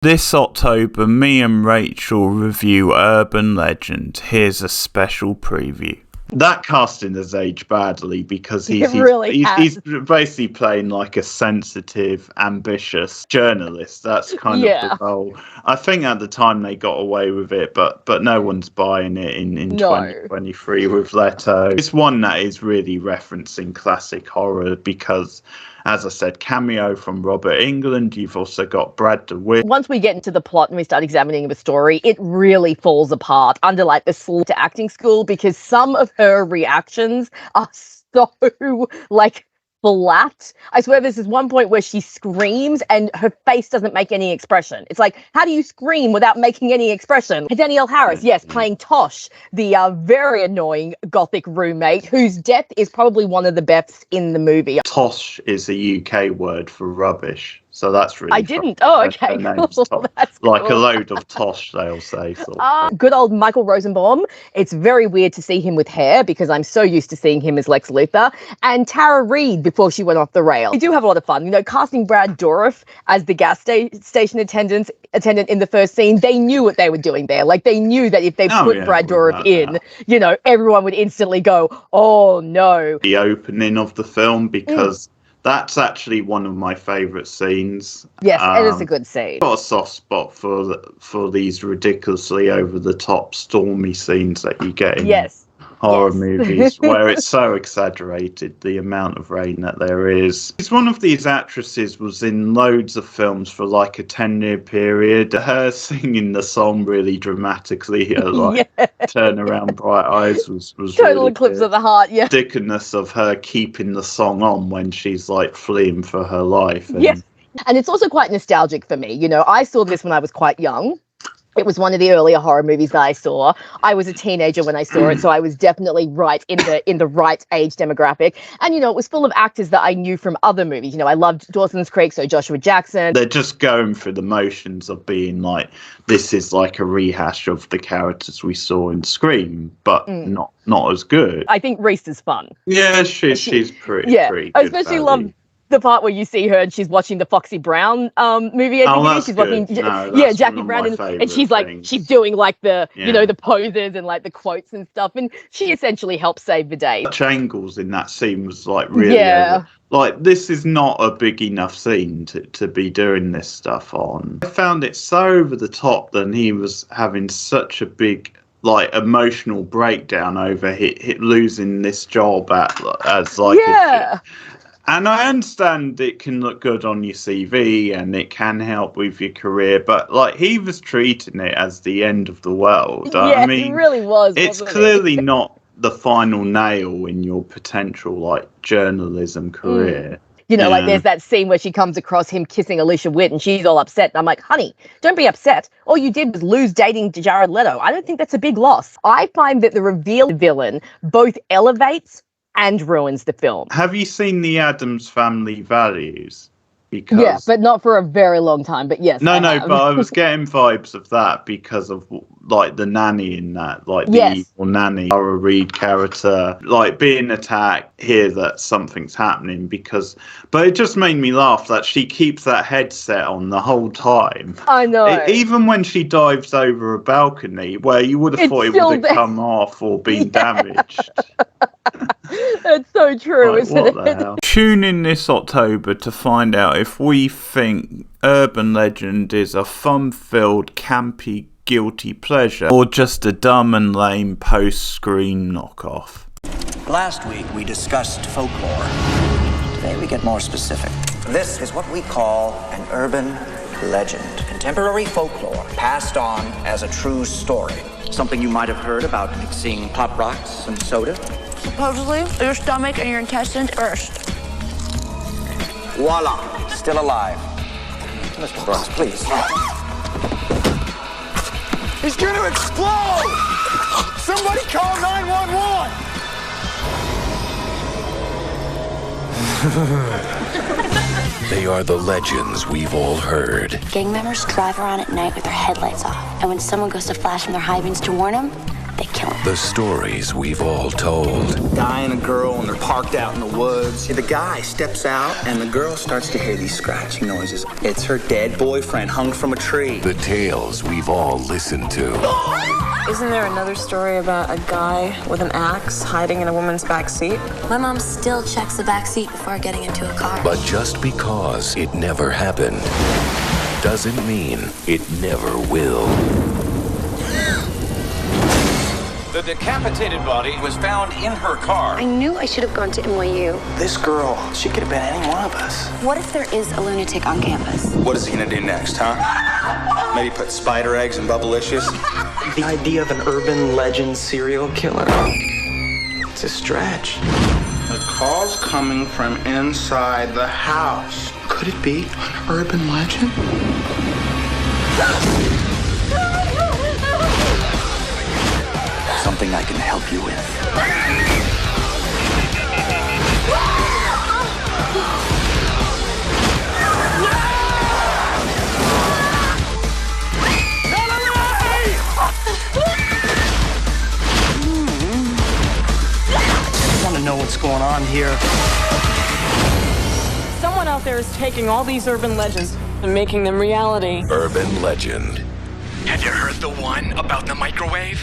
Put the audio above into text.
This October, me and Rachel review Urban Legend. Here's a special preview. That casting has aged badly because he's basically playing like a sensitive, ambitious journalist. That's kind of the role. I think at the time they got away with it, but no one's buying it in 2023 with Leto. It's one that is really referencing classic horror because, as I said, cameo from Robert Englund. You've also got Brad DeWitt. Once we get into the plot and we start examining the story, it really falls apart under like the slow to acting school because some of her reactions are so like flat. I swear there's this one point where she screams and her face doesn't make any expression. It's like, how do you scream without making any expression? Danielle Harris, yes, playing Tosh, the very annoying gothic roommate whose death is probably one of the best in the movie. Tosh is a UK word for rubbish. So that's really I didn't. Oh, okay. Cool. That's like cool. A load of tosh, they'll say. Good old Michael Rosenbaum. It's very weird to see him with hair because I'm so used to seeing him as Lex Luthor. And Tara Reid before she went off the rail. We do have a lot of fun. You know, casting Brad Dourif as the gas station attendant in the first scene, they knew what they were doing there. Like, they knew that if they put Brad Dourif in, you know, everyone would instantly go, oh, no. The opening of the film, because... That's actually one of my favourite scenes. Yes, it is a good scene. I've got a soft spot for these ridiculously over-the-top stormy scenes that you get in horror movies, where it's so exaggerated, the amount of rain that there is. One of these actresses was in loads of films for like a 10-year period. Her singing the song really dramatically, Turn Around Bright Eyes was Total really Eclipse good. of the Heart, yeah. Ridiculousness of her keeping the song on when she's like fleeing for her life. Yes, and it's also quite nostalgic for me. You know, I saw this when I was quite young. It was one of the earlier horror movies that I saw. I was a teenager when I saw it, so I was definitely right in the right age demographic. And, you know, it was full of actors that I knew from other movies. You know, I loved Dawson's Creek, so Joshua Jackson. They're just going through the motions of being like, this is like a rehash of the characters we saw in Scream, but not as good. I think Reese is fun. Yeah, she's pretty good. I especially love the part where you see her and she's watching the Foxy Brown movie. She's watching Jackie Brown, and she's like she's doing like the you know, the poses and like the quotes and stuff, and she essentially helps save the day. Such angles in that scene was like really like, this is not a big enough scene to be doing this stuff on. I found it so over the top that he was having such a big like emotional breakdown over losing this job as like and I understand it can look good on your CV and it can help with your career, but like, he was treating it as the end of the world. I mean, it really was. It's clearly not the final nail in your potential like journalism career. You know, like there's that scene where she comes across him kissing Alicia Witt and she's all upset. And I'm like, honey, don't be upset. All you did was lose dating Jared Leto. I don't think that's a big loss. I find that the revealed villain both elevates and ruins the film. Have you seen The Addams Family Values? Because but not for a very long time. But yes, but I was getting vibes of that because of like the nanny in that, like the evil nanny, Tara Reid character, like being attacked. Hear that something's happening but it just made me laugh that she keeps that headset on the whole time. I know. Even when she dives over a balcony, where you would have thought it would have come off or been damaged. That's so true, like, isn't what the hell? Tune in this October to find out if we think Urban Legend is a fun-filled, campy, guilty pleasure or just a dumb and lame post-Scream knockoff. Last week we discussed folklore. Today we get more specific. This is what we call an urban legend. Contemporary folklore passed on as a true story. Something you might have heard about mixing Pop Rocks and soda. Supposedly, your stomach and your intestines burst. Voila, still alive. Mr. Brooks, please. He's gonna explode! Somebody call 911! They are the legends we've all heard. Gang members drive around at night with their headlights off, and when someone goes to flash from their high beams to warn them, they kill him. The stories we've all told. Guy and a girl, and they're parked out in the woods. The guy steps out, and the girl starts to hear these scratching noises. It's her dead boyfriend hung from a tree. The tales we've all listened to. Isn't there another story about a guy with an axe hiding in a woman's back seat? My mom still checks the back seat before getting into a car. But just because it never happened doesn't mean it never will. The decapitated body was found in her car. I knew I should have gone to NYU. This girl, she could have been any one of us. What if there is a lunatic on campus? What is he gonna do next, huh? Maybe put spider eggs in Bubblicious? The idea of an urban legend serial killer. It's a stretch. The call's coming from inside the house. Could it be an urban legend? Something I can help you with. I want to know what's going on here. Someone out there is taking all these urban legends and making them reality. Urban legend. Have you heard the one about the microwave?